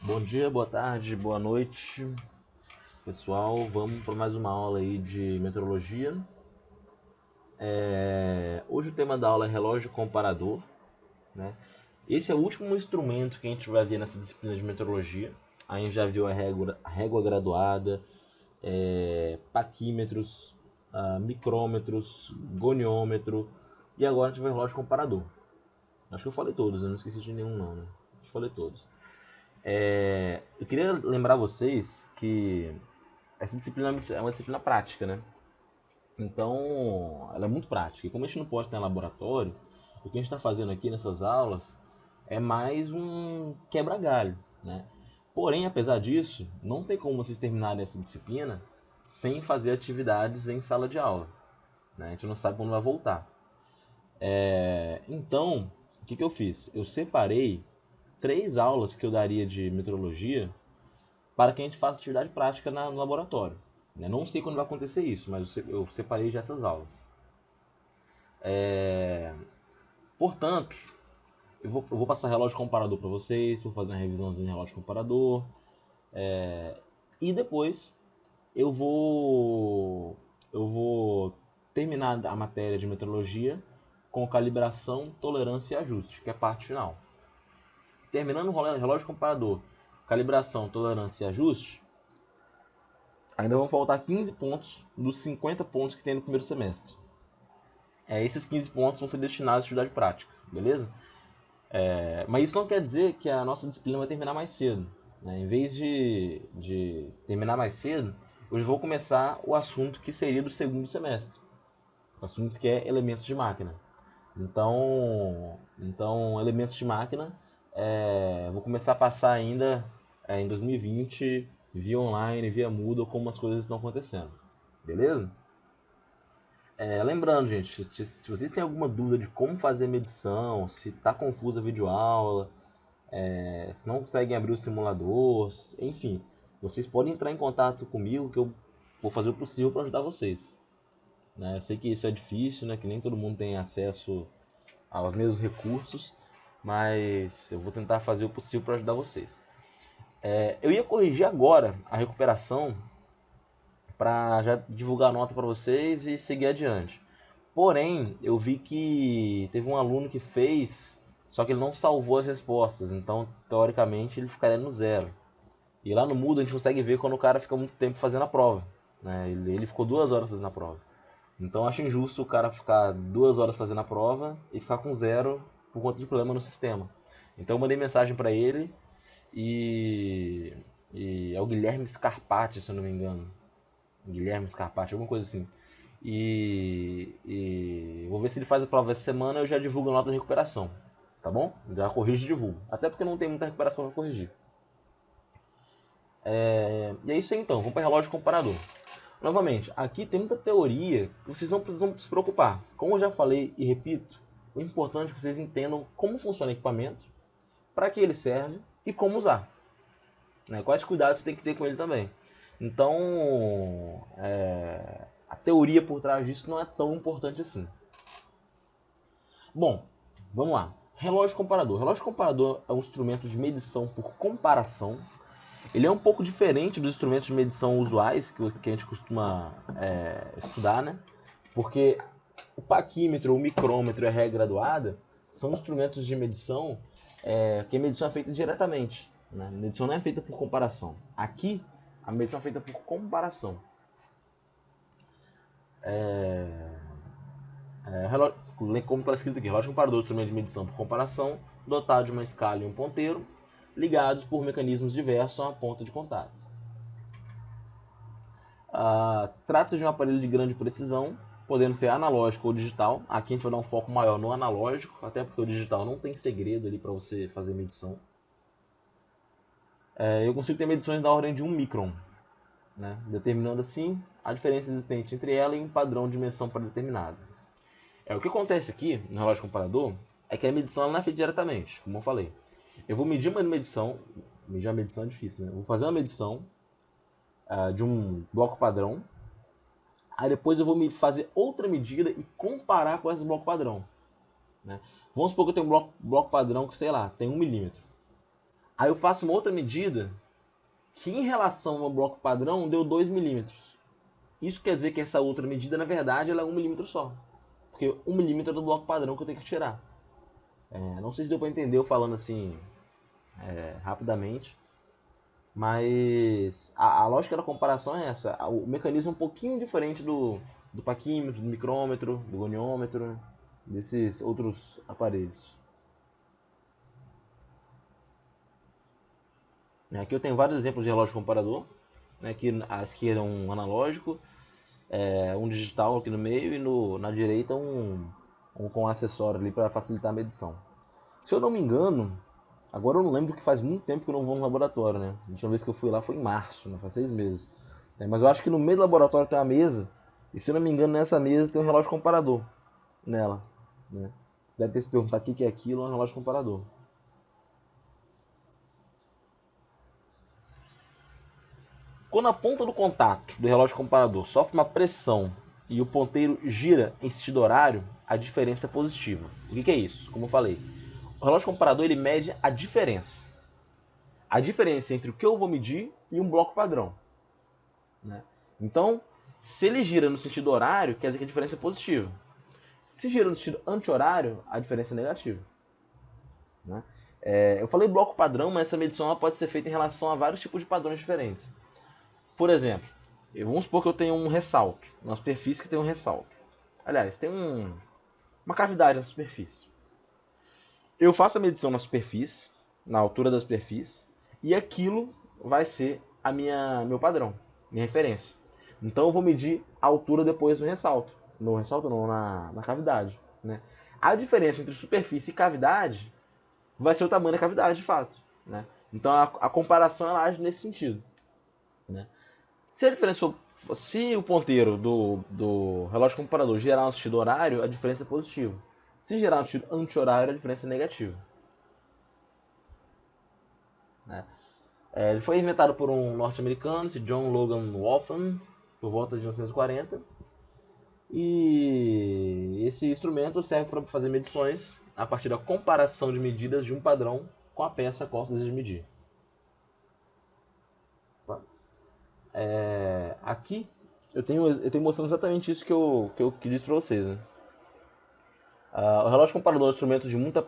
Bom dia, boa tarde, boa noite, pessoal. Vamos para mais uma aula aí de meteorologia. Hoje o tema da aula é relógio comparador, né? Esse é o último instrumento que a gente vai ver nessa disciplina de meteorologia. A gente já viu a régua graduada, paquímetros, micrômetros, goniômetro e agora a gente vai ver relógio comparador. Acho que eu falei todos, eu não esqueci de nenhum não, né? Acho que falei todos. Eu queria lembrar vocês que essa disciplina é uma disciplina prática, né? Então, ela é muito prática. E como a gente não pode ter em laboratório, o que a gente está fazendo aqui nessas aulas é mais um quebra-galho, né? Porém, apesar disso, não tem como vocês terminarem essa disciplina sem fazer atividades em sala de aula, né? A gente não sabe quando vai voltar. Então, o que eu fiz? Eu separei 3 aulas que eu daria de meteorologia para que a gente faça atividade prática no laboratório. Não sei quando vai acontecer isso, mas eu separei já essas aulas. Portanto, eu vou passar relógio comparador para vocês, vou fazer uma revisãozinha de relógio comparador. E depois eu vou terminar a matéria de meteorologia com calibração, tolerância e ajuste, que é a parte final. Terminando o relógio comparador, calibração, tolerância e ajuste, ainda vão faltar 15 pontos dos 50 pontos que tem no primeiro semestre. Esses 15 pontos vão ser destinados à atividade prática, beleza? Mas isso não quer dizer que a nossa disciplina vai terminar mais cedo, né? Em vez de terminar mais cedo, eu vou começar o assunto que seria do segundo semestre. O assunto que é elementos de máquina. Então elementos de máquina, vou começar a passar ainda em 2020, via online, via Moodle, como as coisas estão acontecendo. Beleza? Lembrando, gente, se vocês têm alguma dúvida de como fazer medição, se está confusa a videoaula, se não conseguem abrir o simulador, enfim, vocês podem entrar em contato comigo que eu vou fazer o possível para ajudar vocês. Né? Eu sei que isso é difícil, né? Que nem todo mundo tem acesso aos mesmos recursos, mas eu vou tentar fazer o possível para ajudar vocês. Eu ia corrigir agora a recuperação para já divulgar a nota para vocês e seguir adiante. Porém, eu vi que teve um aluno que fez, só que ele não salvou as respostas, então teoricamente ele ficaria no zero. E lá no Moodle a gente consegue ver quando o cara fica muito tempo fazendo a prova. Né? Ele ficou 2 horas fazendo a prova. Então eu acho injusto o cara ficar 2 horas fazendo a prova e ficar com zero por conta de problema no sistema. Então eu mandei mensagem para ele e é o Guilherme Scarpati, se eu não me engano. Guilherme Scarpati, alguma coisa assim. E vou ver se ele faz a prova essa semana, eu já divulgo a nota de recuperação. Tá bom? Já corrijo e divulgo. Até porque não tem muita recuperação para corrigir. E é isso aí então, vamos para relógio comparador. Novamente, aqui tem muita teoria que vocês não precisam se preocupar. Como eu já falei e repito, o importante é que vocês entendam como funciona o equipamento, para que ele serve e como usar. Né? Quais cuidados você tem que ter com ele também. Então, a teoria por trás disso não é tão importante assim. Bom, vamos lá. Relógio comparador. Relógio comparador é um instrumento de medição por comparação. Ele é um pouco diferente dos instrumentos de medição usuais que a gente costuma estudar, né? Porque o paquímetro, o micrômetro e a régua graduada são instrumentos de medição que a medição é feita diretamente. Né? A medição não é feita por comparação. Aqui, a medição é feita por comparação. Como está escrito aqui, relógio comparador, instrumento de medição por comparação, dotado de uma escala e um ponteiro, ligados por mecanismos diversos a uma ponta de contato. Trata-se de um aparelho de grande precisão, podendo ser analógico ou digital. Aqui a gente vai dar um foco maior no analógico, até porque o digital não tem segredo ali para você fazer medição. Eu consigo ter medições da ordem de 1 micron, né? Determinando assim a diferença existente entre ela e um padrão de dimensão pré-determinado. O que acontece aqui no relógio comparador é que a medição não é feita diretamente, como eu falei. Eu vou medir uma medição é difícil, né? Eu vou fazer uma medição de um bloco padrão. Aí depois eu vou fazer outra medida e comparar com esse bloco padrão. Né? Vamos supor que eu tenho um bloco padrão que, sei lá, tem 1 milímetro. Aí eu faço uma outra medida que em relação ao bloco padrão deu 2 milímetros. Isso quer dizer que essa outra medida, na verdade, ela é 1 milímetro só. Porque 1 milímetro é do bloco padrão que eu tenho que tirar. Não sei se deu para entender eu falando assim rapidamente. Mas a lógica da comparação é essa. O mecanismo é um pouquinho diferente do paquímetro, do micrômetro, do goniômetro, desses outros aparelhos. Aqui eu tenho vários exemplos de relógio comparador. Aqui à esquerda um analógico, um digital aqui no meio e na direita um com acessório ali para facilitar a medição. Se eu não me engano, agora eu não lembro que faz muito tempo que eu não vou no laboratório, né? A última vez que eu fui lá foi em março, né? Faz 6 meses. Mas eu acho que no meio do laboratório tem uma mesa, e se eu não me engano nessa mesa tem um relógio comparador nela, né? Você deve ter se perguntado o que é aquilo, é um relógio comparador. Quando a ponta do contato do relógio comparador sofre uma pressão e o ponteiro gira em sentido horário, a diferença é positiva. O que é isso? Como eu falei, o relógio comparador ele mede a diferença. A diferença entre o que eu vou medir e um bloco padrão. Né? Então, se ele gira no sentido horário, quer dizer que a diferença é positiva. Se gira no sentido anti-horário, a diferença é negativa. Né? Eu falei bloco padrão, mas essa medição ela pode ser feita em relação a vários tipos de padrões diferentes. Por exemplo, vamos supor que eu tenho um ressalto, uma superfície que tem um ressalto. Aliás, tem uma cavidade na superfície. Eu faço a medição na superfície, na altura da superfície, e aquilo vai ser meu padrão, minha referência. Então eu vou medir a altura depois do ressalto. No ressalto não, na cavidade. Né? A diferença entre superfície e cavidade vai ser o tamanho da cavidade, de fato. Né? Então a comparação ela age nesse sentido. Né? Se a diferença for, se o ponteiro do relógio comparador gerar um sentido horário, a diferença é positiva. Se gerar um sentido anti-horário, a diferença é negativa. Né? Ele foi inventado por um norte-americano, esse John Logan Waltham, por volta de 1940. E esse instrumento serve para fazer medições a partir da comparação de medidas de um padrão com a peça a qual você deseja medir. Aqui eu tenho mostrando exatamente isso que eu disse para vocês. Né? O relógio comparador é um instrumento de muita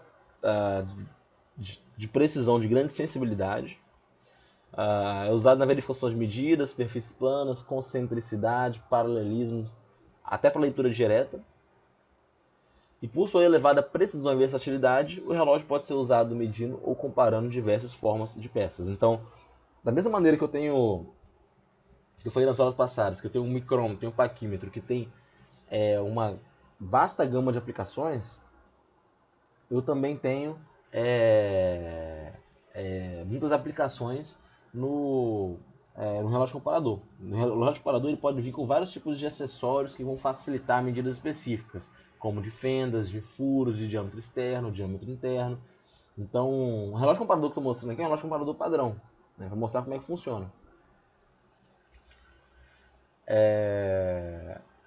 de precisão, de grande sensibilidade. É usado na verificação de medidas, superfícies planas, concentricidade, paralelismo, até para leitura direta. E por sua elevada precisão e versatilidade, o relógio pode ser usado medindo ou comparando diversas formas de peças. Então, da mesma maneira que eu falei nas aulas passadas, que eu tenho um micrômetro, tenho um paquímetro, que tem uma vasta gama de aplicações, eu também tenho muitas aplicações no relógio comparador. No relógio comparador ele pode vir com vários tipos de acessórios que vão facilitar medidas específicas, como de fendas, de furos, de diâmetro externo, diâmetro interno. Então, o relógio comparador que eu estou mostrando aqui é um relógio comparador padrão, né, para mostrar como é que funciona.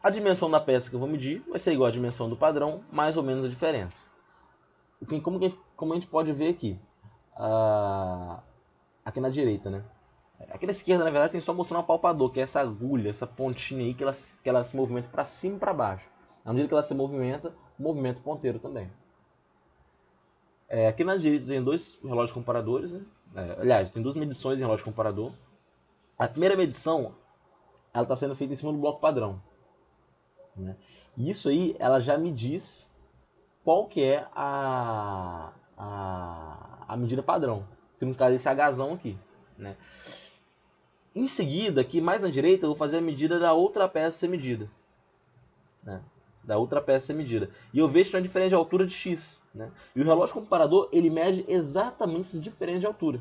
A dimensão da peça que eu vou medir vai ser igual à dimensão do padrão, mais ou menos a diferença. Como a gente pode ver aqui, aqui na direita, né? Aqui na esquerda, na verdade, tem só mostrando um palpador, que é essa agulha, essa pontinha aí que ela se movimenta para cima e para baixo. À medida que ela se movimenta, movimenta o ponteiro também. Aqui na direita tem dois relógios comparadores, né? Aliás, tem duas medições em relógio comparador. A primeira medição ela está sendo feita em cima do bloco padrão. Né? E isso aí ela já me diz qual que é a medida padrão. Que no caso esse Hzão aqui. Né? Em seguida, aqui mais na direita, eu vou fazer a medida da outra peça a ser medida. Né? Da outra peça a ser medida. E eu vejo que tem uma diferença de altura de x. Né? E o relógio comparador, ele mede exatamente essa diferença de altura.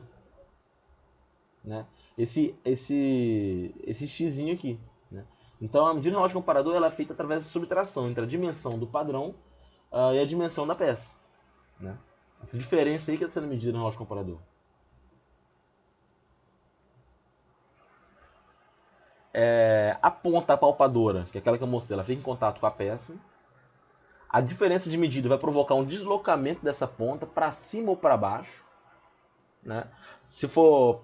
Né? Esse xzinho aqui. Né? Então, a medida do relógio comparador ela é feita através da subtração entre a dimensão do padrão e a dimensão da peça. Né? Essa diferença aí que está sendo medida no relógio comparador. A ponta palpadora, que é aquela que eu mostrei, ela fica em contato com a peça. A diferença de medida vai provocar um deslocamento dessa ponta para cima ou para baixo. né? Se for,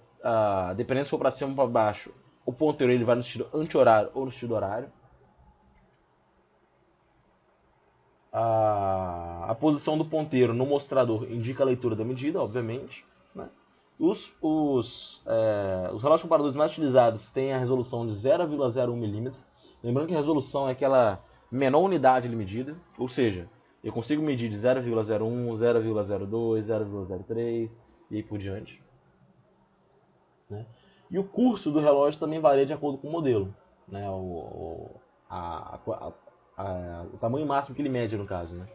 dependendo se for para cima ou para baixo, o ponteiro ele vai no sentido anti-horário ou no sentido horário. A posição do ponteiro no mostrador indica a leitura da medida, obviamente, né? Os relógios comparadores mais utilizados têm a resolução de 0,01 milímetro. Lembrando que a resolução é aquela menor unidade de medida, ou seja, eu consigo medir de 0,01, 0,02, 0,03 e aí por diante, né? E o curso do relógio também varia de acordo com o modelo, né? O tamanho máximo que ele mede, no caso, né?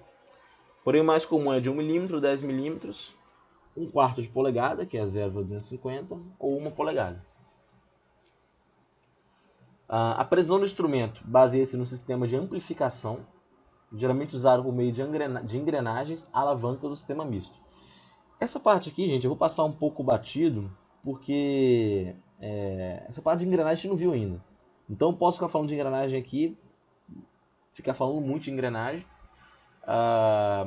Porém, o mais comum é de 1 milímetro, 10 milímetros, 1/4 de polegada, que é 0,250, ou 1 polegada. A precisão do instrumento baseia-se no sistema de amplificação, geralmente usado por meio de engrenagens, alavancas do sistema misto. Essa parte aqui, gente, eu vou passar um pouco batido, porque essa parte de engrenagem a gente não viu ainda. Então eu posso ficar falando de engrenagem aqui, ficar falando muito de engrenagem,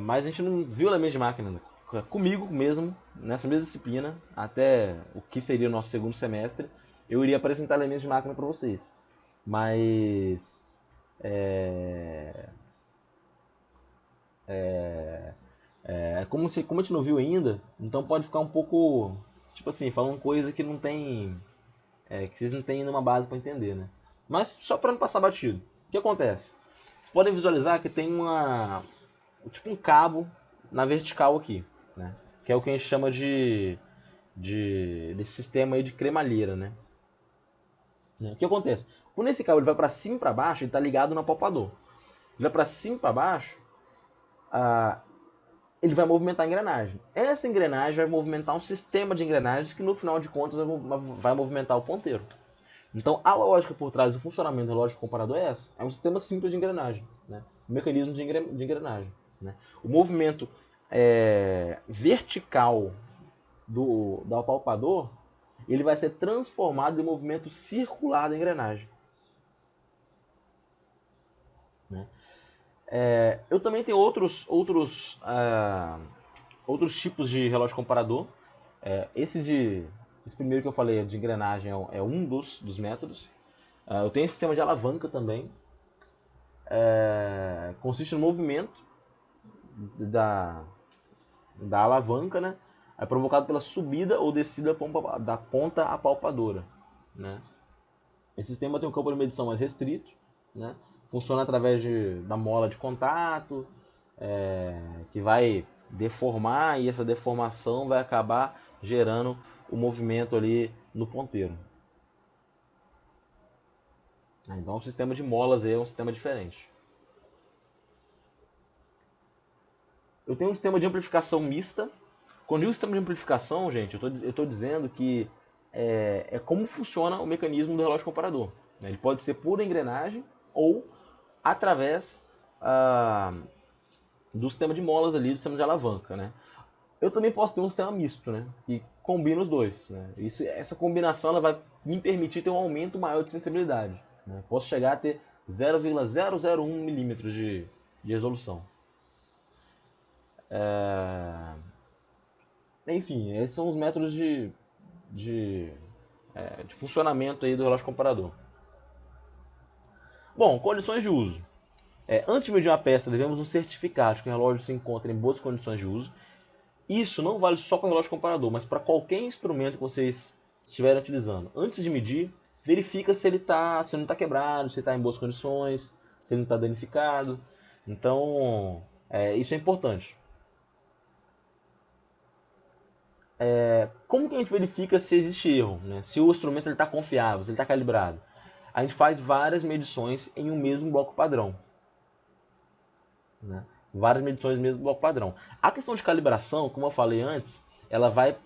mas a gente não viu elemento de máquina ainda. Comigo mesmo, nessa mesma disciplina, até o que seria o nosso segundo semestre, eu iria apresentar elementos de máquina para vocês. Mas como a gente não viu ainda, então pode ficar um pouco, tipo assim, falando coisa que não tem, que vocês não têm ainda uma base para entender, né? Mas só para não passar batido, o que acontece? Vocês podem visualizar que tem tipo um cabo na vertical aqui, né? Que é o que a gente chama desse sistema aí de cremalheira, né? O que acontece? Quando esse cabo ele vai para cima e para baixo, ele está ligado no apalpador. Ele vai para cima e para baixo, ele vai movimentar a engrenagem. Essa engrenagem vai movimentar um sistema de engrenagens que no final de contas vai movimentar o ponteiro. Então a lógica por trás do funcionamento do relógio comparador é essa. É um sistema simples de engrenagem, né? Um mecanismo de engrenagem, né? O movimento vertical do apalpador ele vai ser transformado em movimento circular da engrenagem, né? Eu também tenho outros tipos de relógio comparador. Esse primeiro que eu falei de engrenagem é um dos métodos. Eu tenho esse sistema de alavanca também. Consiste no movimento da alavanca, né? É provocado pela subida ou descida da ponta apalpadora, né? Esse sistema tem um campo de medição mais restrito, né? Funciona através da mola de contato, que vai deformar e essa deformação vai acabar gerando o movimento ali no ponteiro. Então o sistema de molas aí é um sistema diferente. Eu tenho um sistema de amplificação mista. Quando eu digo sistema de amplificação, gente, eu estou dizendo que é como funciona o mecanismo do relógio comparador. Ele pode ser por engrenagem ou através do sistema de molas ali, do sistema de alavanca, né? Eu também posso ter um sistema misto, né? E combina os dois, né? Essa combinação ela vai me permitir ter um aumento maior de sensibilidade, né? Posso chegar a ter 0,001 milímetros de resolução. Enfim, esses são os métodos de, de funcionamento aí do relógio comparador. Bom, condições de uso. Antes de medir uma peça, devemos um certificado de que o relógio se encontra em boas condições de uso. Isso não vale só para o relógio comparador, mas para qualquer instrumento que vocês estiverem utilizando. Antes de medir, verifica se ele não está quebrado, se ele está em boas condições, se ele não está danificado. Então, isso é importante. Como que a gente verifica se existe erro, né? Se o instrumento está confiável, se ele está calibrado? A gente faz várias medições em um mesmo bloco padrão, né? Várias medições no mesmo bloco padrão. A questão de calibração, como eu falei antes, ela vai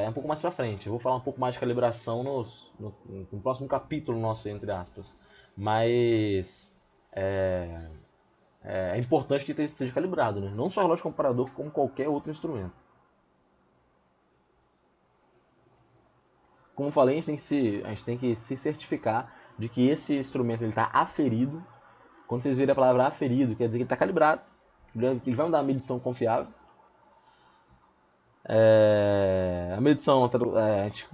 um pouco mais para frente. Eu vou falar um pouco mais de calibração no próximo capítulo nosso, entre aspas. Mas é importante que esteja calibrado, né? Não só o relógio comparador, como qualquer outro instrumento. Como eu falei, a gente tem que se certificar de que esse instrumento está aferido. Quando vocês virem a palavra aferido, quer dizer que ele está calibrado. Ele vai me dar uma medição confiável. A medição,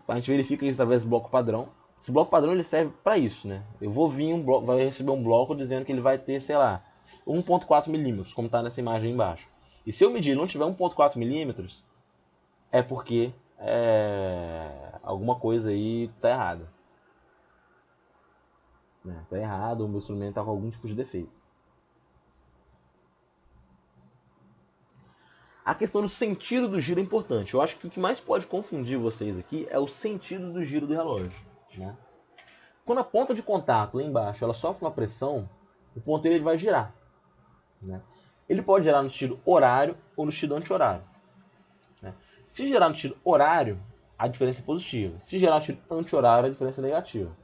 a gente verifica isso através do bloco padrão. Esse bloco padrão ele serve para isso, né? Eu vou vir vai receber um bloco dizendo que ele vai ter, sei lá, 1,4 milímetros, como está nessa imagem embaixo. E se eu medir e não tiver 1,4 milímetros, é porque alguma coisa aí está errada. Está errado, o meu instrumento está com algum tipo de defeito. A questão do sentido do giro é importante. Eu acho que o que mais pode confundir vocês aqui é o sentido do giro do relógio, né? Quando a ponta de contato lá embaixo ela sofre uma pressão, o ponteiro ele vai girar, né? Ele pode girar no sentido horário ou no sentido anti-horário, né? Se girar no sentido horário, a diferença é positiva. Se girar no sentido anti-horário, a diferença é negativa.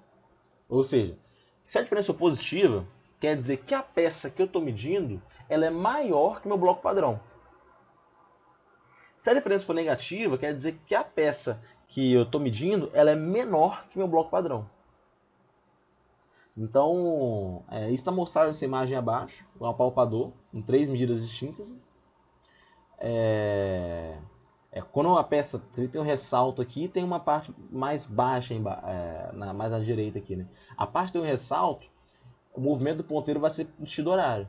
Ou seja, se a diferença for positiva, quer dizer que a peça que eu estou medindo ela é maior que o meu bloco padrão. Se a diferença for negativa, quer dizer que a peça que eu estou medindo ela é menor que o meu bloco padrão. Então, isso está mostrado nessa imagem abaixo, um apalpador, com 3 medidas distintas. Quando a peça tem um ressalto aqui, tem uma parte mais baixa, mais à direita aqui, né? A parte que tem um ressalto, o movimento do ponteiro vai ser no sentido horário,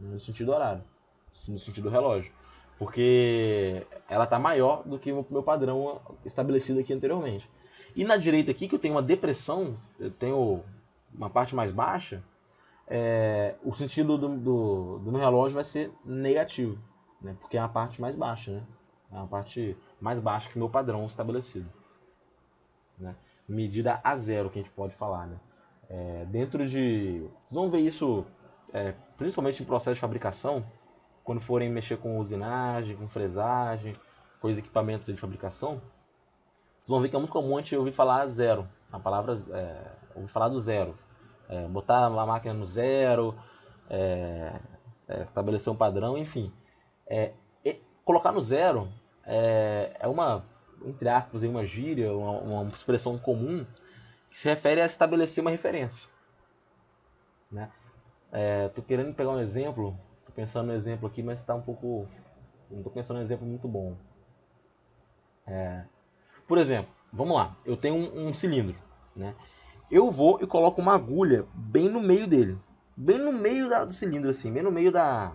né? No sentido relógio, porque ela está maior do que o meu padrão estabelecido aqui anteriormente. E na direita aqui, que eu tenho uma depressão, eu tenho uma parte mais baixa, o sentido do meu relógio vai ser negativo, né? Porque é a parte mais baixa, né? É a parte mais baixa que o meu padrão estabelecido, né? Medida a zero, que a gente pode falar, né? Dentro de... Vocês vão ver isso principalmente em processo de fabricação, quando forem mexer com usinagem, com fresagem, com os equipamentos de fabricação, vocês vão ver que é muito comum a gente ouvir falar zero, a palavra ouvir falar do zero, botar a máquina no zero, estabelecer um padrão, enfim. Colocar no zero é uma, entre aspas, uma gíria, uma expressão comum que se refere a estabelecer uma referência, né? Tô querendo pegar um exemplo, tô pensando no exemplo aqui, mas está um pouco... Não tô pensando num exemplo muito bom. Por exemplo, vamos lá, eu tenho um cilindro, né? Eu vou e coloco uma agulha bem no meio dele, bem no meio do cilindro, assim, bem no meio da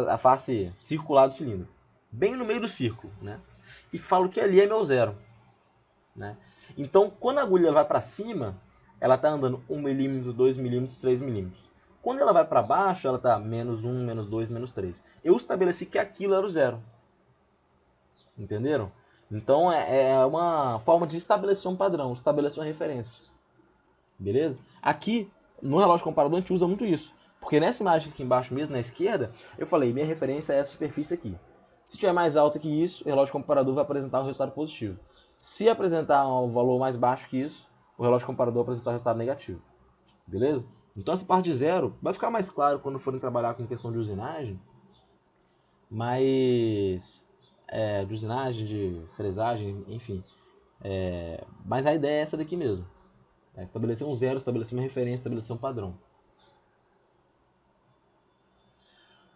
a face circular do cilindro, bem no meio do círculo, né? E falo que ali é meu zero, né? Então, quando a agulha vai para cima, ela está andando 1 milímetro, 2 milímetros, 3 milímetros. Quando ela vai para baixo, ela está menos 1, menos 2, menos 3. Eu estabeleci que aquilo era o zero. Entenderam? Então é uma forma de estabelecer um padrão, estabelecer uma referência. Beleza? Aqui, no relógio comparador, a gente usa muito isso. Porque nessa imagem aqui embaixo mesmo, na esquerda, eu falei, minha referência é essa superfície aqui. Se tiver mais alta que isso, o relógio comparador vai apresentar um resultado positivo. Se apresentar um valor mais baixo que isso, o relógio comparador vai apresentar um resultado negativo. Beleza? Então essa parte de zero vai ficar mais claro quando forem trabalhar com questão de usinagem, mas de usinagem, de fresagem, enfim. Mas a ideia é essa daqui mesmo. Estabelecer um zero, estabelecer uma referência, estabelecer um padrão.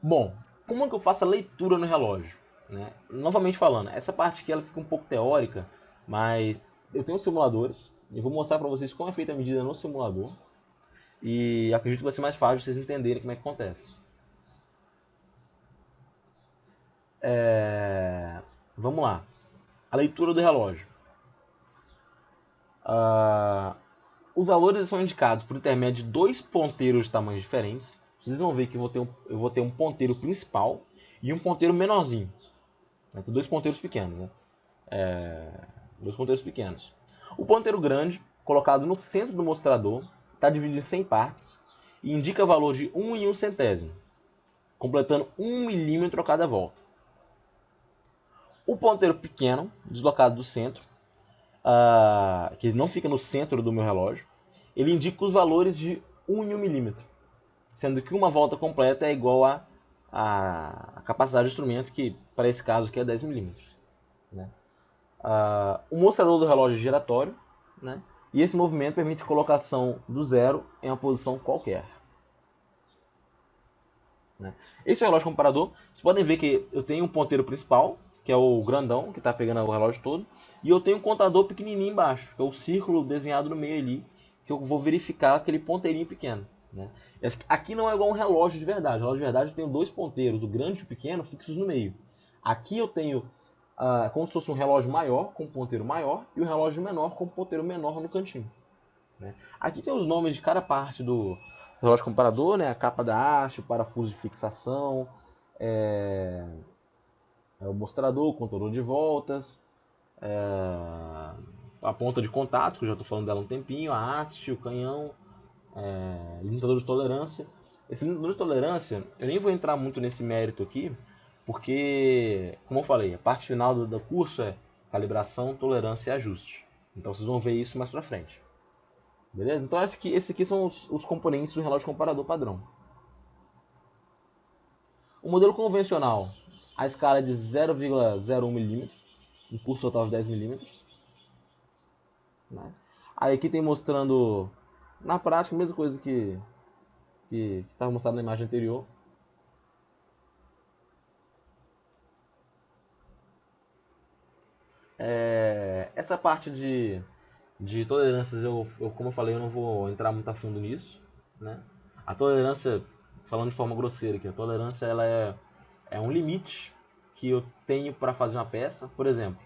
Bom, como é que eu faço a leitura no relógio? Né? Novamente falando, essa parte aqui ela fica um pouco teórica, mas eu tenho simuladores e vou mostrar para vocês como é feita a medida no simulador. E acredito que vai ser mais fácil vocês entenderem como é que acontece. Vamos lá. A leitura do relógio. Os valores são indicados por intermédio de dois ponteiros de tamanhos diferentes. Vocês vão ver que eu vou ter um ponteiro principal e um ponteiro menorzinho. Tem dois ponteiros pequenos, né? Dois ponteiros pequenos. O ponteiro grande, colocado no centro do mostrador, está dividido em 100 partes e indica valor de 1 e 1 centésimo, completando 1 milímetro a cada volta. O ponteiro pequeno, deslocado do centro, que não fica no centro do meu relógio, ele indica os valores de 1 e 1 milímetro, sendo que uma volta completa é igual a capacidade do instrumento, que para esse caso aqui é 10 milímetros. Né? O mostrador do relógio é giratório, né? E esse movimento permite a colocação do zero em uma posição qualquer. né? Esse é o relógio comparador. Vocês podem ver que eu tenho um ponteiro principal, que é o grandão, que está pegando o relógio todo, e eu tenho um contador pequenininho embaixo, que é o círculo desenhado no meio ali, que eu vou verificar aquele ponteirinho pequeno, né? Aqui não é igual um relógio de verdade. O relógio de verdade eu tenho dois ponteiros, o grande e o pequeno, fixos no meio. Aqui eu tenho como se fosse um relógio maior, com um ponteiro maior, e um relógio menor, com um ponteiro menor no cantinho, né? Aqui tem os nomes de cada parte do relógio comparador, né? A capa da haste, o parafuso de fixação, é, o mostrador, o contador de voltas, a ponta de contato, que eu já estou falando dela há um tempinho, a haste, o canhão, limitador de tolerância. Esse limitador de tolerância, eu nem vou entrar muito nesse mérito aqui, porque, como eu falei, a parte final do curso é calibração, tolerância e ajuste. Então vocês vão ver isso mais pra frente. Beleza? Então esse aqui são os componentes do relógio comparador padrão. O modelo convencional, a escala é de 0,01 mm, um pulso total de 10 mm. Né? Aí aqui tem mostrando, na prática, a mesma coisa que estava mostrado na imagem anterior. Essa parte de tolerâncias, como eu falei, eu não vou entrar muito a fundo nisso. Né? A tolerância, falando de forma grosseira aqui, a tolerância ela é um limite que eu tenho para fazer uma peça. Por exemplo,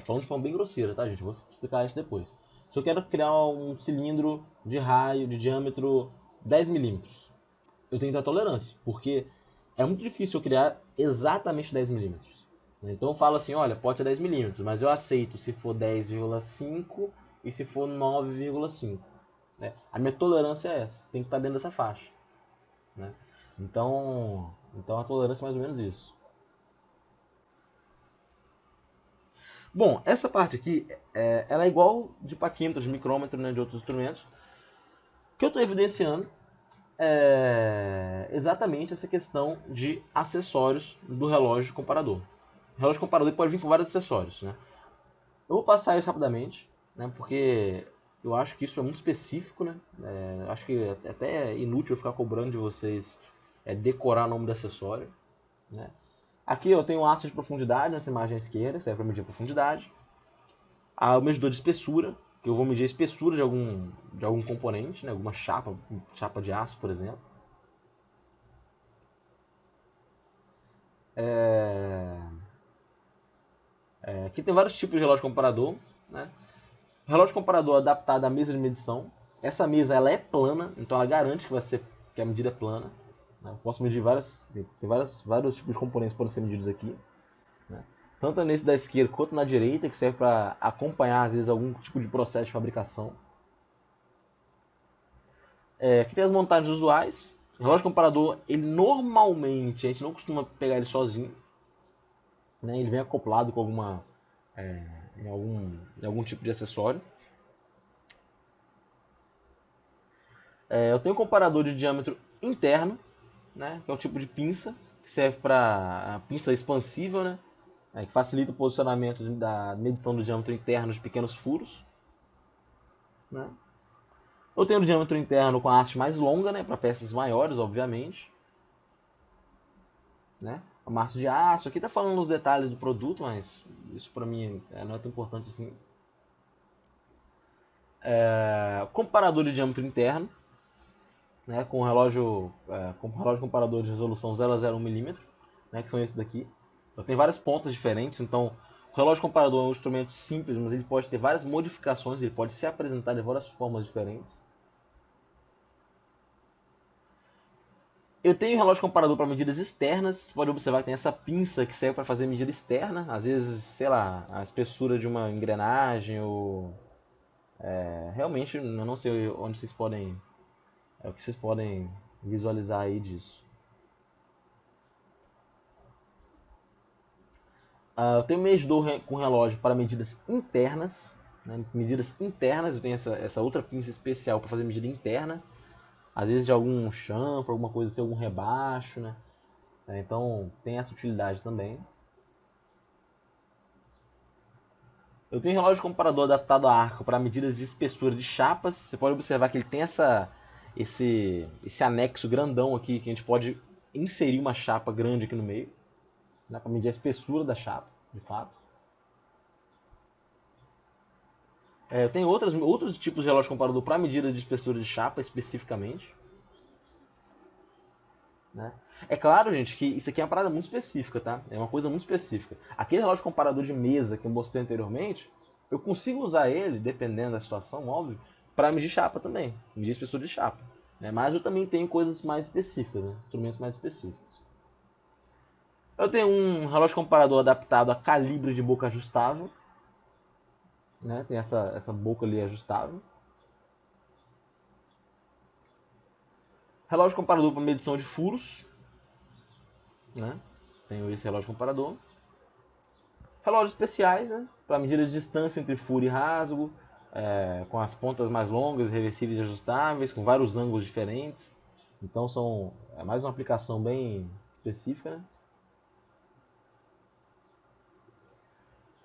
falando de forma bem grosseira, tá, gente? Eu vou explicar isso depois. Se eu quero criar um cilindro de raio, de diâmetro 10 milímetros, eu tenho que ter tolerância, porque é muito difícil eu criar exatamente 10 milímetros. Então eu falo assim, olha, pode ser 10 milímetros, mas eu aceito se for 10,5 e se for 9,5. Né? A minha tolerância é essa, tem que estar dentro dessa faixa. Né? Então a tolerância é mais ou menos isso. Bom, essa parte aqui, ela é igual de paquímetro, de micrômetro, né, de outros instrumentos. O que eu estou evidenciando é exatamente essa questão de acessórios do relógio comparador. O relógio comparador pode vir com vários acessórios, né? Eu vou passar isso rapidamente, né, porque eu acho que isso é muito específico, né? Acho que até é inútil eu ficar cobrando de vocês decorar o nome do acessório, né? Aqui eu tenho um aço de profundidade nessa imagem à esquerda, serve para medir a profundidade. O medidor de espessura, que eu vou medir a espessura de algum componente, né? Alguma chapa de aço, por exemplo. Aqui tem vários tipos de relógio comparador, né? Relógio comparador adaptado à mesa de medição. Essa mesa ela é plana, então ela garante que a medida é plana. Né? Eu posso medir vários tipos de componentes que podem ser medidos aqui. Né? Tanto nesse da esquerda quanto na direita, que serve para acompanhar às vezes algum tipo de processo de fabricação. Aqui tem as montagens usuais. O relógio comparador, ele normalmente a gente não costuma pegar ele sozinho. Né? Ele vem acoplado com em algum tipo de acessório. Eu tenho um comparador de diâmetro interno, né? Que é o tipo de pinça que serve para pinça expansível, né? Que facilita o posicionamento da medição do diâmetro interno de pequenos furos. Né? Eu tenho o diâmetro interno com a haste mais longa, né? Para peças maiores, obviamente. Né? A massa de aço. Aqui tá falando os detalhes do produto, mas isso para mim não é tão importante assim. Comparador de diâmetro interno, né? Com relógio comparador de resolução 0,01 mm, né? Que são esses daqui. Eu tenho várias pontas diferentes, então o relógio comparador é um instrumento simples, mas ele pode ter várias modificações, ele pode se apresentar de várias formas diferentes. Eu tenho um relógio comparador para medidas externas. Você pode observar que tem essa pinça que serve para fazer medida externa. Às vezes, sei lá, a espessura de uma engrenagem ou... realmente, eu não sei onde vocês podem... o que vocês podem visualizar aí disso. Eu tenho um medidor com relógio para medidas internas. Né? Medidas internas, eu tenho essa outra pinça especial para fazer medida interna. Às vezes de algum chanfro, alguma coisa assim, algum rebaixo, né? Então tem essa utilidade também. Eu tenho um relógio comparador adaptado a arco para medidas de espessura de chapas. Você pode observar que ele tem esse anexo grandão aqui, que a gente pode inserir uma chapa grande aqui no meio, né, para medir a espessura da chapa, de fato. Eu tenho outros tipos de relógio comparador para medida de espessura de chapa, especificamente. Né? É claro, gente, que isso aqui é uma parada muito específica, tá? É uma coisa muito específica. Aquele relógio comparador de mesa que eu mostrei anteriormente, eu consigo usar ele, dependendo da situação, óbvio, para medir chapa também, medir espessura de chapa. Né? Mas eu também tenho coisas mais específicas, né? Instrumentos mais específicos. Eu tenho um relógio comparador adaptado a calibre de boca ajustável. Né? Tem essa boca ali ajustável. Relógio comparador para medição de furos. Né? Tenho esse relógio comparador. Relógios especiais, né? Para medida de distância entre furo e rasgo, com as pontas mais longas, reversíveis e ajustáveis, com vários ângulos diferentes. Então é mais uma aplicação bem específica.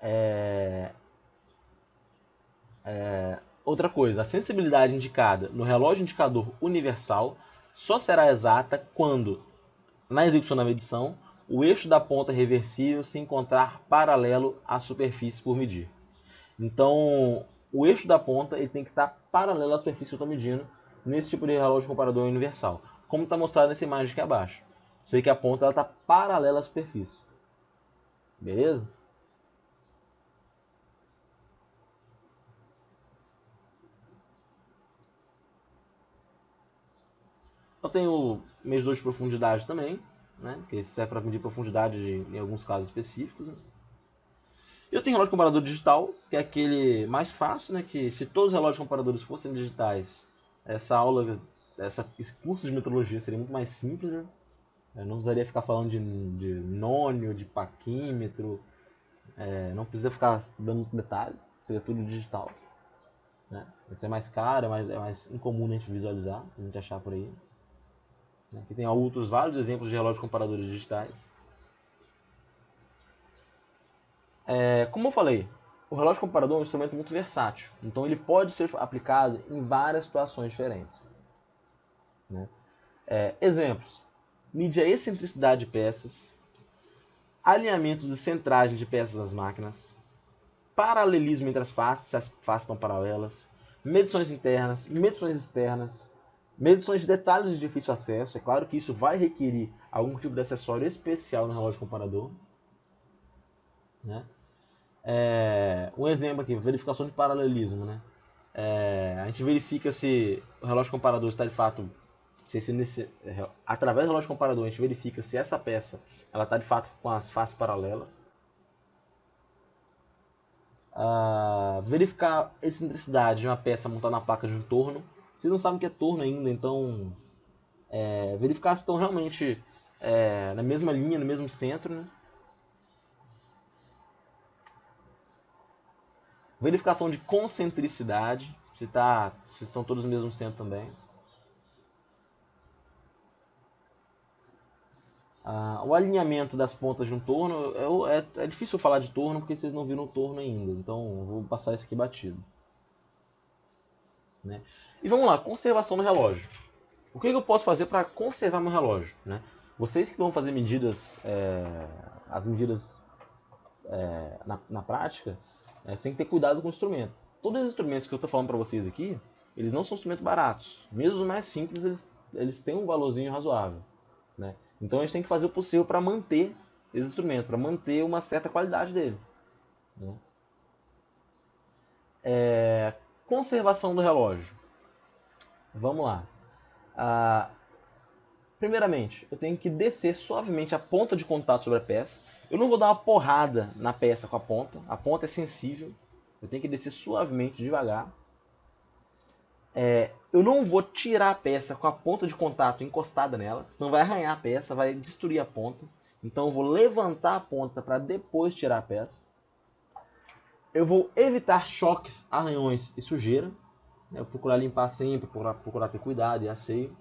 Né? Outra coisa, a sensibilidade indicada no relógio indicador universal só será exata quando, na execução da medição, o eixo da ponta reversível se encontrar paralelo à superfície por medir. Então, o eixo da ponta ele tem que estar paralelo à superfície que eu estou medindo nesse tipo de relógio comparador universal. Como está mostrado nessa imagem aqui abaixo. Sei que a ponta está paralela à superfície. Beleza? Eu tenho medidor de profundidade também, né? Que serve para medir profundidade em alguns casos específicos. Né? Eu tenho relógio comparador digital, que é aquele mais fácil, né? Que se todos os relógios comparadores fossem digitais, esse curso de metrologia seria muito mais simples, né? Eu não precisaria ficar falando de nônio, de paquímetro, não precisa ficar dando detalhe, seria tudo digital. Né? Isso é mais caro, é mais incomum a gente visualizar, a gente achar por aí. Aqui tem vários exemplos de relógios comparadores digitais. Como eu falei, o relógio comparador é um instrumento muito versátil, então ele pode ser aplicado em várias situações diferentes. Né? Exemplos: medir a excentricidade de peças, alinhamento de centragem de peças nas máquinas, paralelismo entre as faces, se as faces estão paralelas, medições internas, medições externas, medições de detalhes de difícil acesso. É claro que isso vai requerir algum tipo de acessório especial no relógio comparador. Né? Um exemplo aqui, verificação de paralelismo. Né? A gente verifica se o relógio comparador está de fato... através do relógio comparador, a gente verifica se essa peça ela está de fato com as faces paralelas. Verificar a excentricidade de uma peça montada na placa de um torno. Vocês não sabem o que é torno ainda, então verificar se estão realmente na mesma linha, no mesmo centro. Né? Verificação de concentricidade, se estão todos no mesmo centro também. O alinhamento das pontas de um torno, é difícil falar de torno porque vocês não viram o torno ainda, então vou passar isso aqui batido. Né? E vamos lá, conservação do relógio. O que eu posso fazer para conservar meu relógio? Né? Vocês que vão fazer as medidas na prática, você tem que ter cuidado com o instrumento. Todos os instrumentos que eu estou falando para vocês aqui, eles não são instrumentos baratos. Mesmo os mais simples, eles têm um valorzinho razoável. Né? Então a gente tem que fazer o possível para manter esse instrumento, para manter uma certa qualidade dele. Né? Conservação do relógio. Vamos lá. Primeiramente, eu tenho que descer suavemente a ponta de contato sobre a peça. Eu não vou dar uma porrada na peça com a ponta é sensível. Eu tenho que descer suavemente, devagar. Eu não vou tirar a peça com a ponta de contato encostada nela, senão vai arranhar a peça, vai destruir a ponta. Então eu vou levantar a ponta para depois tirar a peça. Eu vou evitar choques, arranhões e sujeira. Eu procurar limpar sempre, procurar ter cuidado e asseio.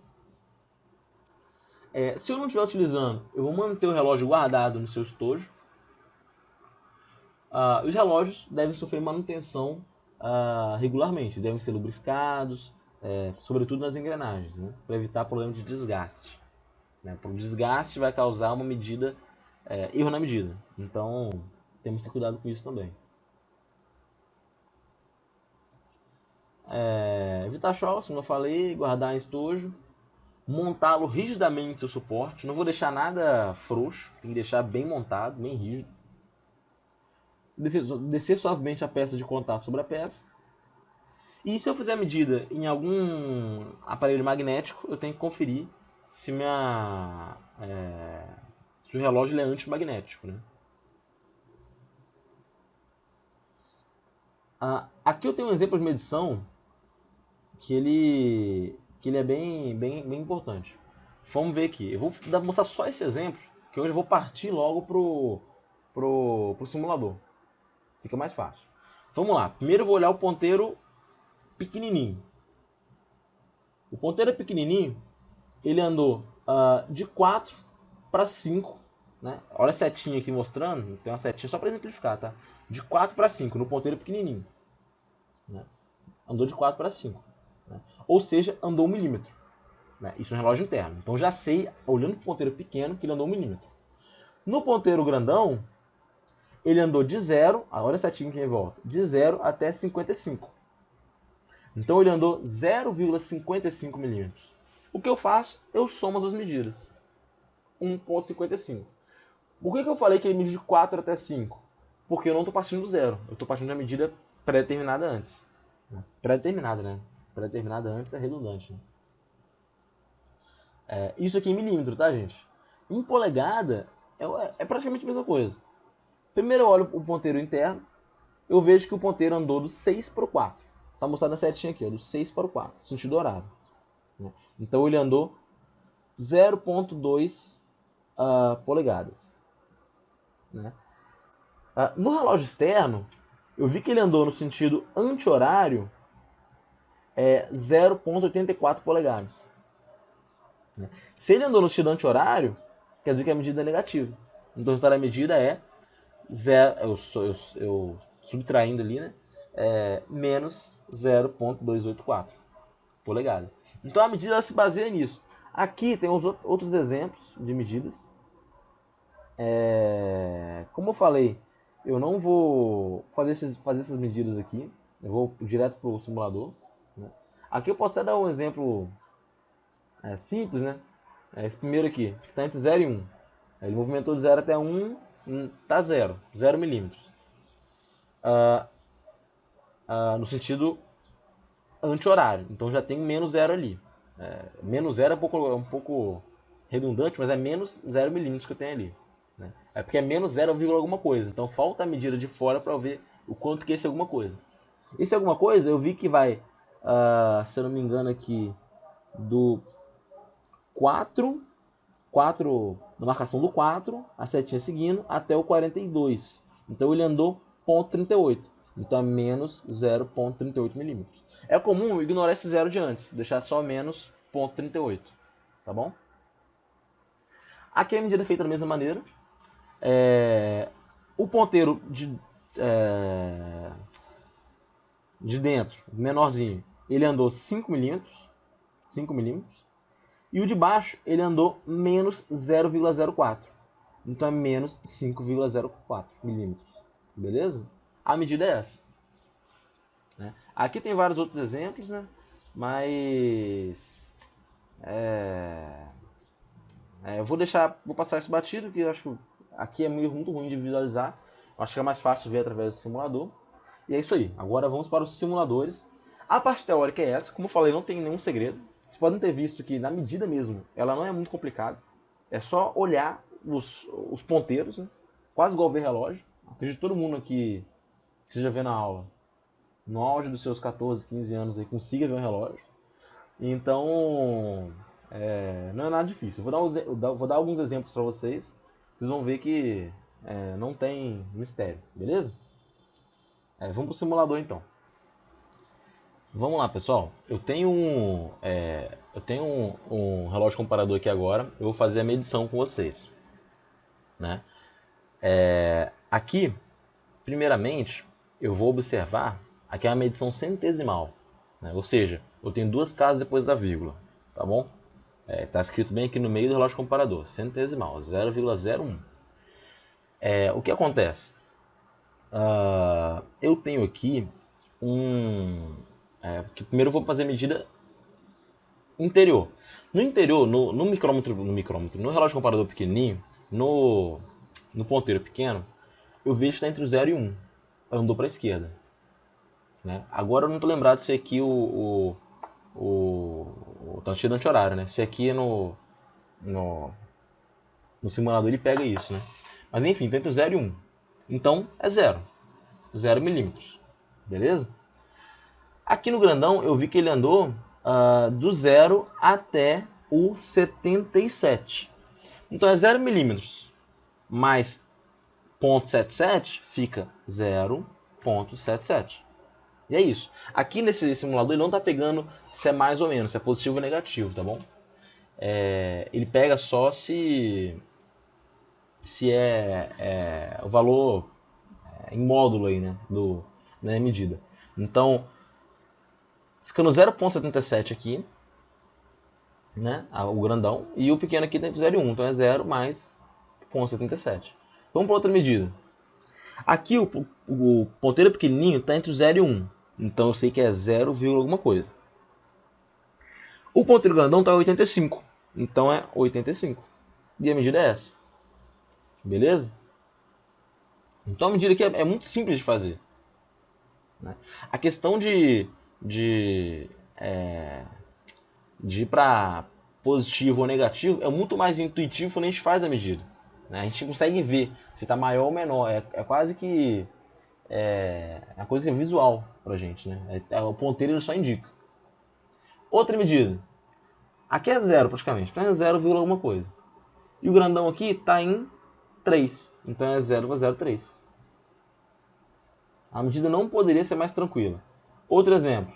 Se eu não estiver utilizando, eu vou manter o relógio guardado no seu estojo. Os relógios devem sofrer manutenção regularmente, devem ser lubrificados, sobretudo nas engrenagens, né? Para evitar problema de desgaste. Né? O desgaste vai causar uma medida, erro na medida. Então, temos que ter cuidado com isso também. Evitar choque, como eu falei, guardar em estojo, montá-lo rigidamente no suporte, não vou deixar nada frouxo, tem que deixar bem montado, bem rígido. Descer suavemente a peça de contato sobre a peça. E se eu fizer a medida em algum aparelho magnético, eu tenho que conferir se, se o relógio é antimagnético. Né? Aqui eu tenho um exemplo de medição que ele é bem importante. Vamos ver aqui. Eu vou mostrar só esse exemplo, que hoje eu vou partir logo pro simulador. Fica mais fácil. Vamos lá. Primeiro eu vou olhar o ponteiro pequenininho. O ponteiro pequenininho, ele andou de 4 para 5. Né? Olha a setinha aqui mostrando. Tem uma setinha só para exemplificar, tá? De 4 para 5 no ponteiro pequenininho. Né? Andou de 4 para 5. Né? Ou seja, andou 1 milímetro. Né? Isso no relógio interno. Então já sei, olhando para o ponteiro pequeno, que ele andou 1 milímetro. No ponteiro grandão, ele andou de 0, olha a setinha aqui em volta, de 0 até 55. Então ele andou 0,55 milímetros. O que eu faço? Eu somo as duas medidas. 1,55. Por que eu falei que ele mede de 4 até 5? Porque eu não estou partindo do zero. Eu estou partindo da medida pré-determinada antes. Pré-determinada, né? Pré-determinada antes é redundante. Né? Isso aqui em milímetro, tá, gente? Em polegada é praticamente a mesma coisa. Primeiro eu olho o ponteiro interno, eu vejo que o ponteiro andou do 6 para o 4. Tá mostrado na setinha aqui, ó, do 6 para o 4, sentido horário. Né? Então ele andou 0,2 polegadas. Né? No relógio externo, eu vi que ele andou no sentido anti-horário 0,84 polegadas. Né? Se ele andou no sentido anti-horário, quer dizer que a medida é negativa. Então o resultado da medida é eu subtraindo ali, né? Menos 0,284 polegada. Então a medida ela se baseia nisso. Aqui tem os outros exemplos de medidas. Como eu falei, eu não vou fazer essas medidas aqui. Eu vou direto para o simulador. Né? Aqui eu posso até dar um exemplo simples, né? Esse primeiro aqui, que está entre 0 e 1. Ele movimentou de 0 até 1, está 0 milímetros. No sentido anti-horário. Então já tem menos 0 ali. Menos 0 é um pouco redundante, mas é menos 0 milímetros que eu tenho ali. Né? É porque é menos 0, alguma coisa. Então falta a medida de fora para eu ver o quanto que é esse alguma coisa. Esse alguma coisa eu vi que vai, se eu não me engano aqui, do 4, na marcação do 4, a setinha seguindo, até o 42. Então ele andou 0,38. Então é menos 0,38 milímetros. É comum ignorar esse zero de antes, deixar só menos 0,38. Tá bom? Aqui a medida é feita da mesma maneira. O ponteiro de dentro, menorzinho, ele andou 5 milímetros. 5 milímetros. E o de baixo, ele andou menos 0,04. Então é menos 5,04 milímetros. Beleza? A medida é essa. Né? Aqui tem vários outros exemplos, né? Mas eu vou passar isso batido, que eu acho que aqui é muito ruim de visualizar. Eu acho que é mais fácil ver através do simulador. E é isso aí. Agora vamos para os simuladores. A parte teórica é essa. Como eu falei, não tem nenhum segredo. Vocês podem ter visto que na medida mesmo, ela não é muito complicada. É só olhar os ponteiros, né? Quase igual ver relógio. Acredito que todo mundo aqui que esteja vendo a aula, no auge dos seus 14, 15 anos, aí, consiga ver um relógio. Então, não é nada difícil. Vou dar alguns exemplos para vocês. Vocês vão ver que não tem mistério, beleza? Vamos para o simulador então. Vamos lá, pessoal. Eu tenho um relógio comparador aqui agora. Eu vou fazer a medição com vocês. Né? Aqui, primeiramente, eu vou observar. Aqui é uma medição centesimal. Né? Ou seja, eu tenho duas casas depois da vírgula, tá bom? Tá escrito bem aqui no meio do relógio comparador, centesimal, 0,01. O que acontece? Eu tenho aqui que primeiro eu vou fazer a medida interior. No interior, no micrômetro, no relógio comparador pequenininho, no ponteiro pequeno, eu vejo que está entre o 0 e 1. Eu andou para a esquerda. Né? Agora eu não estou lembrado se aqui tá cheio de anti-horário, né? Se aqui no simulador ele pega isso, né? Mas enfim, tá entre o 0 e 1. Então é 0. 0 milímetros. Beleza? Aqui no grandão eu vi que ele andou do 0 até o 77. Então é 0 milímetros mais 0,77 fica 0,77. E é isso. Aqui nesse simulador ele não está pegando se é mais ou menos, se é positivo ou negativo, tá bom? Ele pega só se é o valor em módulo aí, né, na medida. Então, fica no 0,77 aqui, né, o grandão, e o pequeno aqui tem 0 e 1, então é 0 mais 0,77. Vamos para outra medida. Aqui o ponteiro pequenininho está entre o 0 e 1, então eu sei que é 0, alguma coisa. O ponteiro grandão está em 85, então é 85. E a medida é essa. Beleza? Então a medida aqui é muito simples de fazer. Né? A questão de ir para positivo ou negativo é muito mais intuitivo quando a gente faz a medida. Né? A gente consegue ver se está maior ou menor. É quase que uma coisa que é visual pra gente. Né? O ponteiro ele só indica. Outra medida. Aqui é 0 praticamente, então é 0, alguma coisa. E o grandão aqui está em 3, então é 0,03. A medida não poderia ser mais tranquila. Outro exemplo.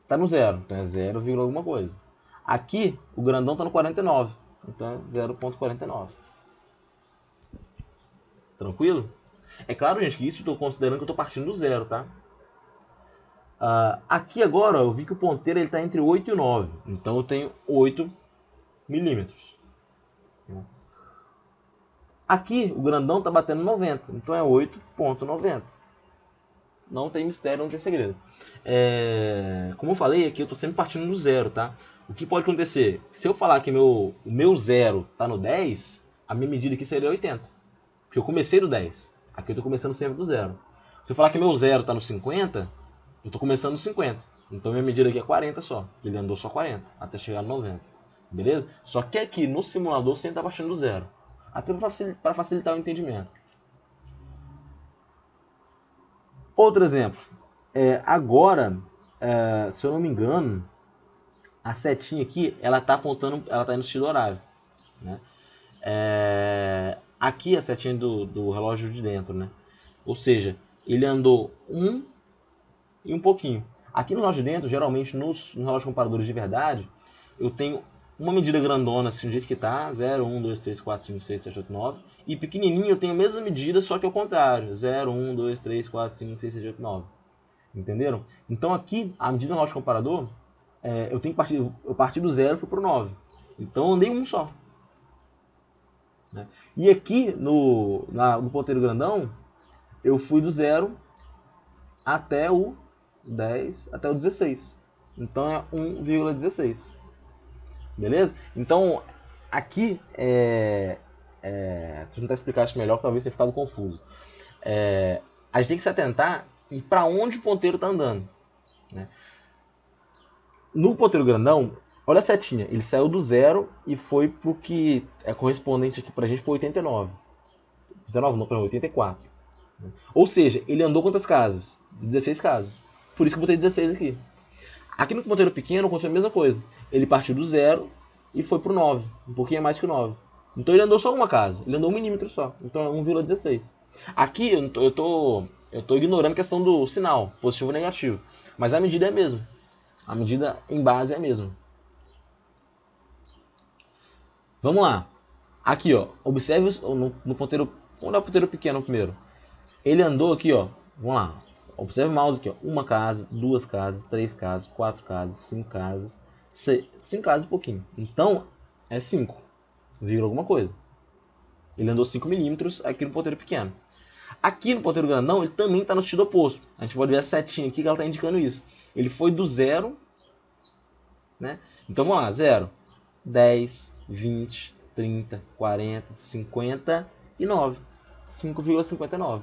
Está no 0, então é 0, alguma coisa. Aqui, o grandão está no 49, então é 0,49. Tranquilo? É claro, gente, que isso eu estou considerando que eu estou partindo do 0, tá? Aqui agora eu vi que o ponteiro está entre 8 e 9, então eu tenho 8 milímetros. Aqui o grandão está batendo 90, então é 8,90. Não tem mistério, não tem segredo. Como eu falei, aqui eu estou sempre partindo do 0, tá? O que pode acontecer? Se eu falar que o meu 0 está no 10, a minha medida aqui seria 80. Porque eu comecei do 10. Aqui eu estou começando sempre do 0. Se eu falar que meu 0 está no 50, eu estou começando no 50. Então minha medida aqui é 40 só. Ele andou só 40, até chegar no 90. Beleza? Só que aqui no simulador sempre está partindo do 0. Até para facilitar o entendimento. Outro exemplo. Agora, se eu não me engano, a setinha aqui, ela tá apontando, ela tá indo no sentido horário. Né? Aqui a setinha do relógio de dentro, né? Ou seja, ele andou 1 e um pouquinho. Aqui no relógio de dentro, geralmente nos relógios comparadores de verdade, eu tenho uma medida grandona, assim, do jeito que tá, 0, 1, 2, 3, 4, 5, 6, 7, 8, 9. E pequenininho eu tenho a mesma medida, só que ao contrário, 0, 1, 2, 3, 4, 5, 6, 7, 8, 9. Entenderam? Então aqui, a medida no relógio comparador, eu parti do 0 e fui pro 9. Então eu andei um só. Né? E aqui no ponteiro grandão, eu fui do 0 até o 10, até o 16. Então é 1,16. Beleza? Então aqui deixa eu tentar explicar isso melhor, que talvez tenha ficado confuso. A gente tem que se atentar em para onde o ponteiro está andando. Né? No ponteiro grandão, olha a setinha, ele saiu do 0 e foi pro que é correspondente aqui pra gente para 89. 89 não, perdão, 84. Ou seja, ele andou quantas casas? 16 casas. Por isso que eu botei 16 aqui. Aqui no ponteiro pequeno aconteceu a mesma coisa. Ele partiu do 0 e foi pro 9, um pouquinho mais que o 9. Então ele andou só uma casa, ele andou 1 milímetro só. Então é 1,16. Aqui eu tô ignorando a questão do sinal, positivo ou negativo. Mas a medida é a mesma. A medida em base é a mesma. Vamos lá. Aqui, ó. Observe no ponteiro. Vamos dar o ponteiro pequeno primeiro. Ele andou aqui, ó. Vamos lá. Observe o mouse aqui, ó. Uma casa, duas casas, três casas, quatro casas, cinco casas, cinco casas e pouquinho. Então, é 5, vírgula alguma coisa. Ele andou 5 milímetros aqui no ponteiro pequeno. Aqui no ponteiro grandão, ele também está no sentido oposto. A gente pode ver a setinha aqui que ela está indicando isso. Ele foi do 0, né? Então vamos lá, 0, 10, 20, 30, 40, 59. 5,59.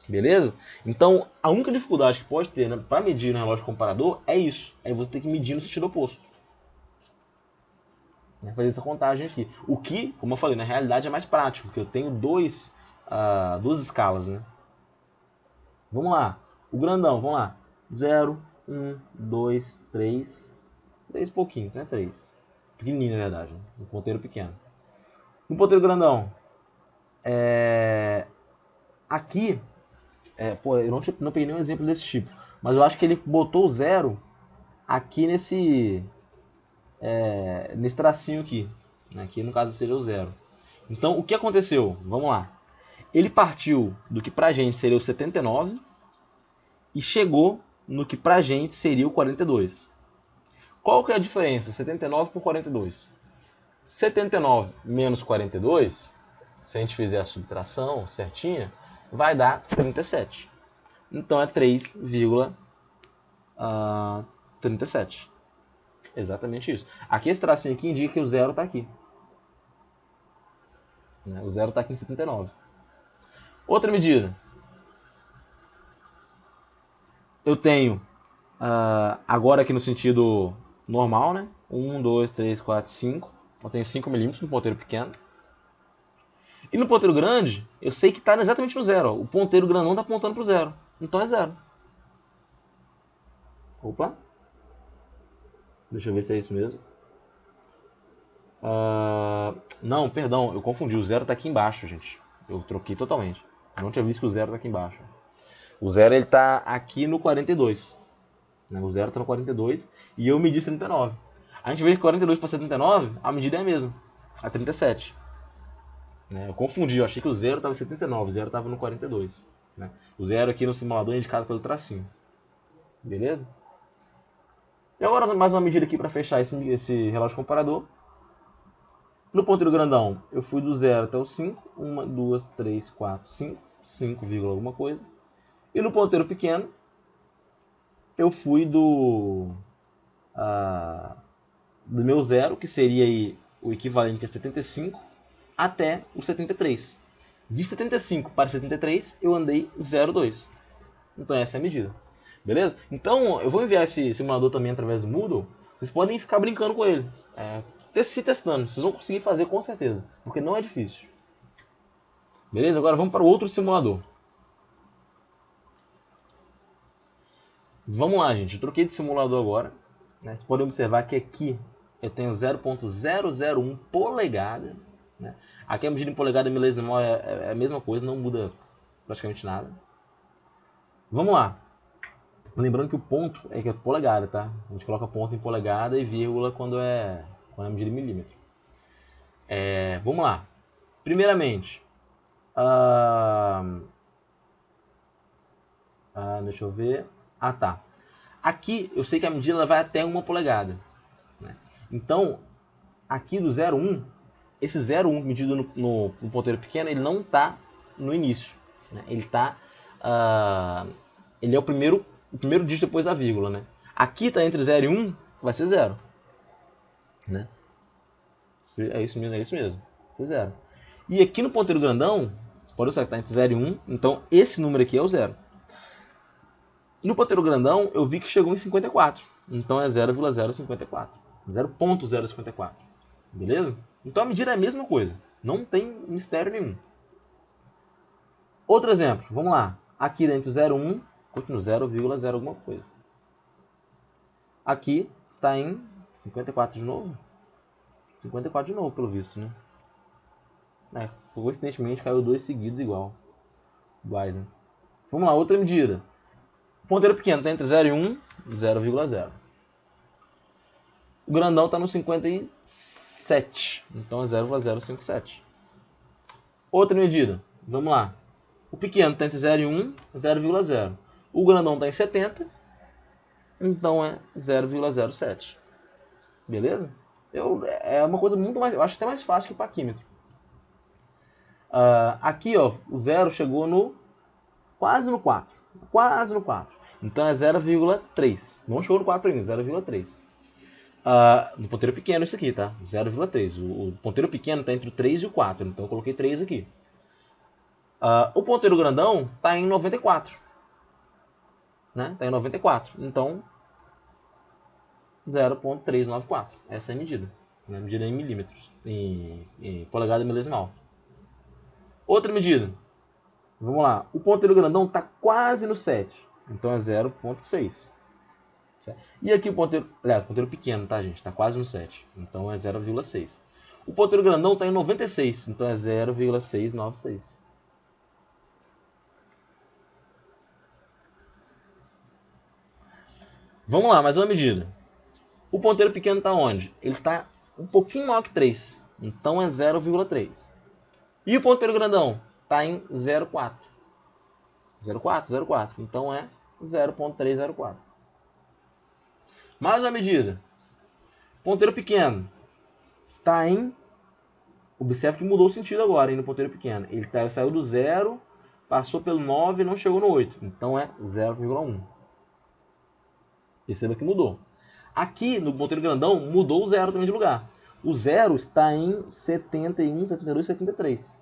Beleza? Então, a única dificuldade que pode ter, né, para medir no relógio comparador é isso. É você ter que medir no sentido oposto. Fazer essa contagem aqui. O que, como eu falei, na realidade é mais prático, porque eu tenho duas escalas, né? Vamos lá. O grandão, vamos lá. 0, 1, 2, 3. 3 pouquinho, né? 3. Pequenininho, na verdade. Né? Um ponteiro pequeno. No ponteiro grandão, aqui, pô, eu não peguei nenhum exemplo desse tipo, mas eu acho que ele botou o 0 aqui nesse tracinho aqui. Aqui, no caso, seria o 0. Então, o que aconteceu? Vamos lá. Ele partiu do que pra gente seria o 79 e chegou no que pra gente seria o 42. Qual que é a diferença? 79 por 42. 79 menos 42, se a gente fizer a subtração certinha, vai dar 37. Então é 3,37. Exatamente isso. Aqui esse tracinho aqui indica que o 0 está aqui. O 0 está aqui em 79. Outra medida. Eu tenho, agora aqui no sentido normal, né? 1, 2, 3, 4, 5. Eu tenho 5 milímetros no ponteiro pequeno. E no ponteiro grande, eu sei que está exatamente no 0. Ó. O ponteiro grandão está apontando para o 0. Então é 0. Opa. Deixa eu ver se é isso mesmo. Não, perdão, eu confundi. O 0 está aqui embaixo, gente. Eu troquei totalmente. Eu não tinha visto que o 0 está aqui embaixo. O 0 está aqui no 42. O 0 está no 42 e eu medi 39. A gente vê que 42 para 79, a medida é a mesma. A 37. Eu confundi, eu achei que o 0 estava em 79, o 0 estava no 42. O 0 aqui no simulador é indicado pelo tracinho. Beleza? E agora mais uma medida aqui para fechar esse relógio comparador. No ponteiro grandão, eu fui do 0 até o 5. 1, 2, 3, 4, 5. 5, alguma coisa. E no ponteiro pequeno, eu fui do meu 0, que seria aí o equivalente a 75, até o 73. De 75 para 73, eu andei 0,2. Então essa é a medida. Beleza? Então eu vou enviar esse simulador também através do Moodle. Vocês podem ficar brincando com ele. Se testando. Vocês vão conseguir fazer com certeza. Porque não é difícil. Beleza? Agora vamos para o outro simulador. Vamos lá, gente. Eu troquei de simulador agora. Vocês podem observar que aqui eu tenho 0,001 polegada. Aqui a medida em polegada milesimal é a mesma coisa, não muda praticamente nada. Vamos lá. Lembrando que o ponto é que é polegada, tá? A gente coloca ponto em polegada e vírgula quando é medida em milímetro. Vamos lá. Primeiramente, deixa eu ver. Tá. Aqui eu sei que a medida vai até 1 polegada. Então, aqui do 0,1, esse 0,1 medido no ponteiro pequeno, ele não está no início. Ele está... ele é o primeiro dígito depois da vírgula. Aqui está entre 0 e 1, vai ser 0. É isso mesmo, vai ser 0. E aqui no ponteiro grandão, pode observar que está entre 0 e 1, então esse número aqui é o 0. No ponteiro grandão, eu vi que chegou em 54, então é 0,054. 0,054. Beleza? Então a medida é a mesma coisa. Não tem mistério nenhum. Outro exemplo. Vamos lá. Aqui dentro 0,1, continua 0,0 alguma coisa. Aqui está em 54 de novo. 54 de novo, pelo visto, né? Coincidentemente caiu 2 seguidos iguais, né? Vamos lá, outra medida. O ponteiro pequeno está entre 0 e 1, 0,0. O grandão está no 57, então é 0,057. Outra medida, vamos lá. O pequeno está entre 0 e 1, 0,0. O grandão está em 70, então é 0,07. Beleza? É uma coisa muito mais... Eu acho até mais fácil que o paquímetro. Aqui, ó, o 0 chegou no... quase no 4. Quase no 4. Então é 0,3. Não chegou no 4 ainda, 0,3. No ponteiro pequeno isso aqui, tá? 0,3. O ponteiro pequeno está entre o 3 e o 4, então eu coloquei 3 aqui. O ponteiro grandão está em 94. Né? Está em 94. Então, 0,394. Essa é a medida. Né? Medida em milímetros. Em polegada milesimal. Outra medida. Vamos lá. O ponteiro grandão está quase no 7. Então é 0,6. E aqui o ponteiro... Aliás, o ponteiro pequeno, tá, gente? Está quase no 7. Então é 0,6. O ponteiro grandão está em 96. Então é 0,696. Vamos lá, mais uma medida. O ponteiro pequeno está onde? Ele está um pouquinho maior que 3. Então é 0,3. E o ponteiro grandão está em 0,4. 0,4, 0,4. Então é 0,304. Mais uma medida. Ponteiro pequeno está em... Observe que mudou o sentido agora, hein, no ponteiro pequeno. Ele saiu do 0, passou pelo 9 e não chegou no 8. Então é 0,1. Perceba que mudou. Aqui, no ponteiro grandão, mudou o 0 também de lugar. O 0 está em 71, 72, 73.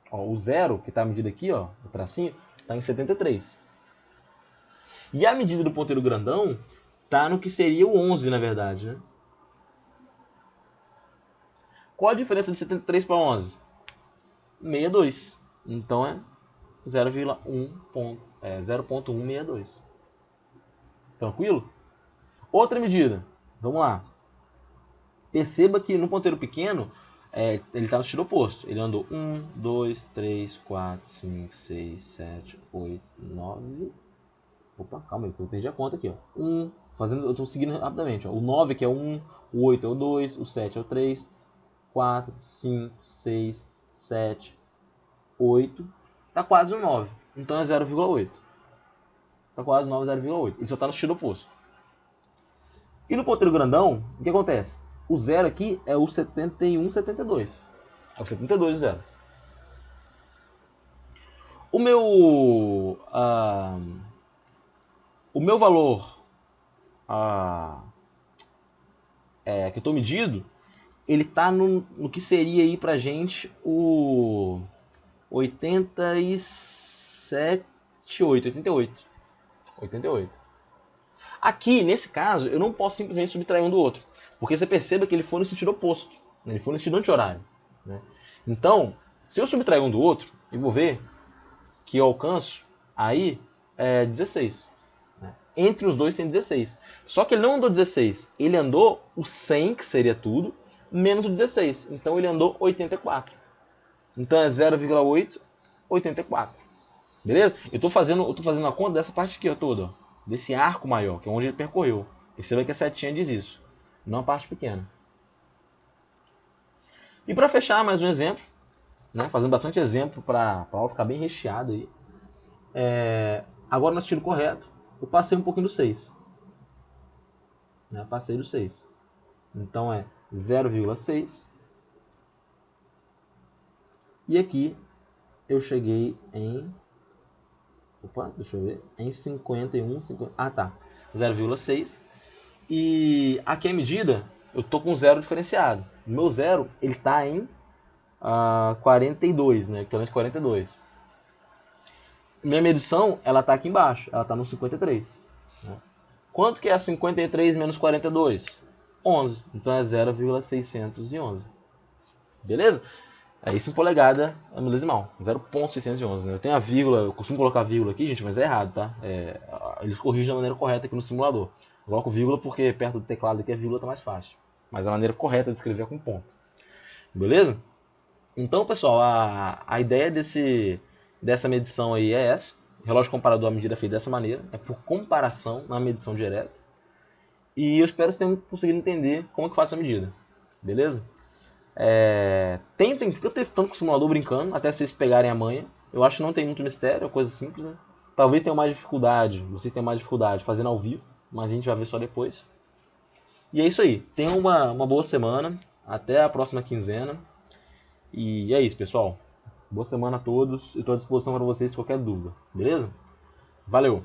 Ó, o 0, que está a medida aqui, ó, o tracinho, está em 73. E a medida do ponteiro grandão está no que seria o 11, na verdade, né? Qual a diferença de 73 para 11? 62. Então é 0,162. Tranquilo? Outra medida. Vamos lá. Perceba que no ponteiro pequeno, ele está no sentido oposto. Ele andou 1, 2, 3, 4, 5, 6, 7, 8, 9... Opa, calma aí, eu perdi a conta aqui. Ó. Eu estou seguindo rapidamente. Ó. O 9 que é o 1, o 8 é o 2, o 7 é o 3, 4, 5, 6, 7, 8. Está quase o 9. Então é 0,8. Está quase 9, 0,8. Ele só está no sentido oposto. E no ponteiro grandão, o que acontece? O 0 aqui é o 71, 72. É o 72 0. O meu valor que eu estou medindo, ele está no que seria aí pra gente o 87, 88. Aqui, nesse caso, eu não posso simplesmente subtrair um do outro, porque você perceba que ele foi no sentido oposto, ele foi no sentido anti-horário. Né? Então, se eu subtrair um do outro, eu vou ver que eu alcanço aí 16. Né? Entre os dois tem 16. Só que ele não andou 16, ele andou o 100, que seria tudo, menos o 16. Então ele andou 84. Então é 0,8, 84. Beleza? Eu tô fazendo a conta dessa parte aqui ó, toda, ó, desse arco maior, que é onde ele percorreu. Perceba que a setinha diz isso, não a parte pequena. E para fechar, mais um exemplo, né, fazendo bastante exemplo para a aula ficar bem recheada aí. Agora no sentido correto, eu passei um pouquinho do 6. Né, passei do 6. Então é 0,6. E aqui eu cheguei em... Opa, deixa eu ver. Em 51, 50... Ah, tá. 0,6. E aqui a medida, eu tô com zero diferenciado. O meu zero, ele tá em 42, né? Equivalente a 42. Minha medição, ela tá aqui embaixo. Ela tá no 53. Né? Quanto que é 53 menos 42? 11. Então é 0,611. Beleza? É isso em polegada milesimal, 0,611. Né? Eu tenho a vírgula, eu costumo colocar vírgula aqui, gente, mas é errado, tá? Eles corrigem da maneira correta aqui no simulador. Eu coloco vírgula porque perto do teclado aqui a vírgula tá mais fácil. Mas a maneira correta de escrever é com ponto. Beleza? Então, pessoal, a ideia dessa medição aí é essa. O relógio comparador, a medida é feita dessa maneira. É por comparação na medição direta. E eu espero que vocês tenham conseguido entender como é que faz essa medida. Beleza? Tentem, fica testando com o simulador, brincando, até vocês pegarem a manha. Eu acho que não tem muito mistério, é coisa simples, né? Talvez tenham mais dificuldade, vocês tenham mais dificuldade fazendo ao vivo, mas a gente vai ver só depois. E é isso aí. Tenham uma boa semana. Até a próxima quinzena. E é isso, pessoal. Boa semana a todos. Eu estou à disposição para vocês se qualquer dúvida. Beleza? Valeu!